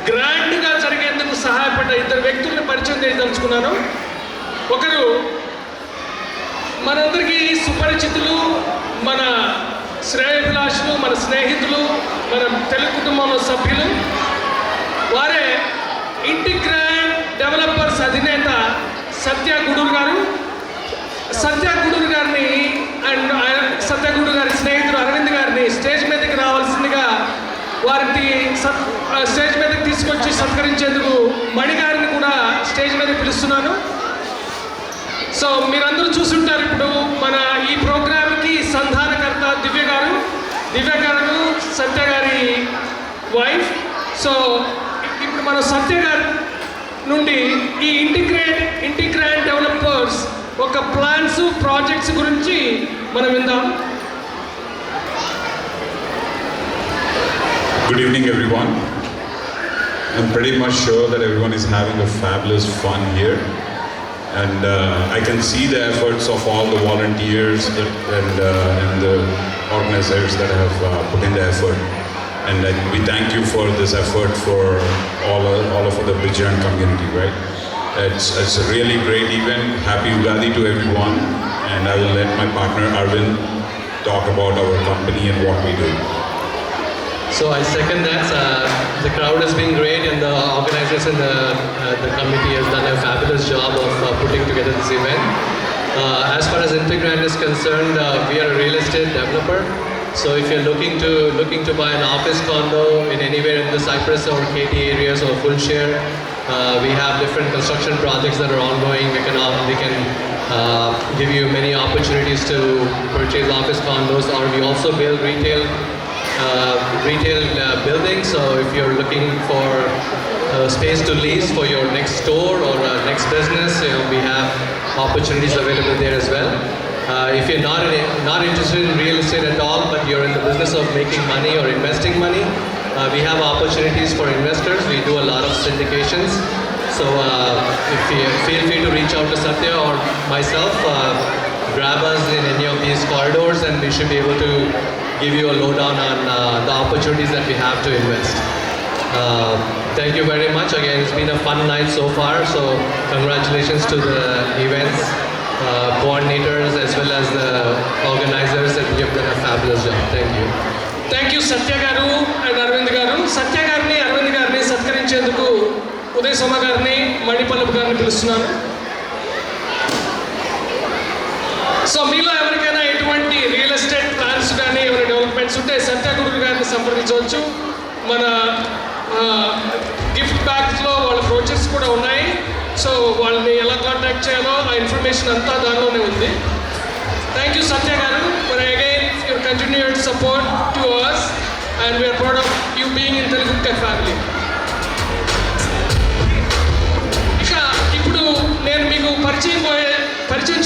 గ్రాండ్గా జరిగేందుకు సహాయపడ్డ ఇద్దరు వ్యక్తుల్ని పరిచయం చేయదలుచుకున్నాను. ఒకరు మనందరికీ సుపరిచితులు, మన శ్రేయోభిలాషులు, మన స్నేహితులు, మన తెలుగు కుటుంబంలో సభ్యులు. వారే ఇంటిగ్రాండ్ డెవలపర్స్ అధినేత సత్య గూడూరు గారు. సత్య గూడూరు గారిని అండ్ సత్య గూడూరు గారి స్నేహితుడు అరవింద్ గారిని స్టేజ్ మీదకి రావాల్సిందిగా వారికి స్టేజ్ మీదకి తీసుకొచ్చి సత్కరించేందుకు మణి గారిని కూడా స్టేజ్ మీద పిలుస్తున్నాను. సో మీరందరూ చూసుంటారు, ఇప్పుడు మన ఈ ప్రోగ్రామ్కి సంధానకర్త దివ్య గారు సత్య గారి వైఫ్. సో ఇప్పుడు మనం సత్య గారి నుండి ఈ ఇంటిగ్రాండ్ డెవలపర్స్ ఒక ప్లాన్స్ ప్రాజెక్ట్స్ గురించి మనం విందాం. Good evening, everyone. I'm pretty much sure that everyone is having a fabulous fun here, and I can see the efforts of all the volunteers and the organizers that have put in the effort, and we thank you for this effort for all of the Bridgeland community, right? It's a really great event. Happy Ugadi to everyone, and I will let my partner Arvind talk about our company and what we do. So I second that. The crowd has been great, and the organizers and the committee has done a fabulous job of putting together this event. As far as Integrand is concerned, we are a real estate developer. So if you're looking to buy an office condo in anywhere in the Cypress or KT areas or full share, we have different construction projects that are ongoing. We can give you many opportunities to purchase office condos, or we also build retail buildings. So if you're looking for space to lease for your next store or next business, we have opportunities available there as well. If you're not interested in real estate at all, but you're in the business of making money or investing money, we have opportunities for investors. We do a lot of syndications. So if you feel free to reach out to Satya or myself, grab us in any of these corridors, and we should be able to give you a lowdown on the opportunities that we have to invest. Thank you very much. Again, it's been a fun night so far. So congratulations to the events coordinators as well as the organizers, and you've done a fabulous job. Thank you. Thank you Satya garu and Arvind గారు. సత్య గారిని అరవింద్ గారిని సత్కరించేందుకు ఉదయ్ సోమ గారిని మణిపల్లపు గారిని పిలుస్తున్నాను. So మీలో ఎవరికైనా ఎటువంటి real estate plans కానీ ఏమైనా డెవలప్మెంట్స్ ఉంటే సత్య గూడూరు గారిని సంప్రదించవచ్చు. మన గిఫ్ట్ బ్యాగ్స్లో వాళ్ళ బ్రోచర్స్ కూడా ఉన్నాయి. సో వాళ్ళని ఎలా కాంటాక్ట్ చేయాలో ఆ ఇన్ఫర్మేషన్ అంతా దానిలోనే ఉంది. Thank you Satya garu for again your continued support to us, and we are proud of you being in Telugu family. ఇక ఇప్పుడు నేను మీకు పరిచయం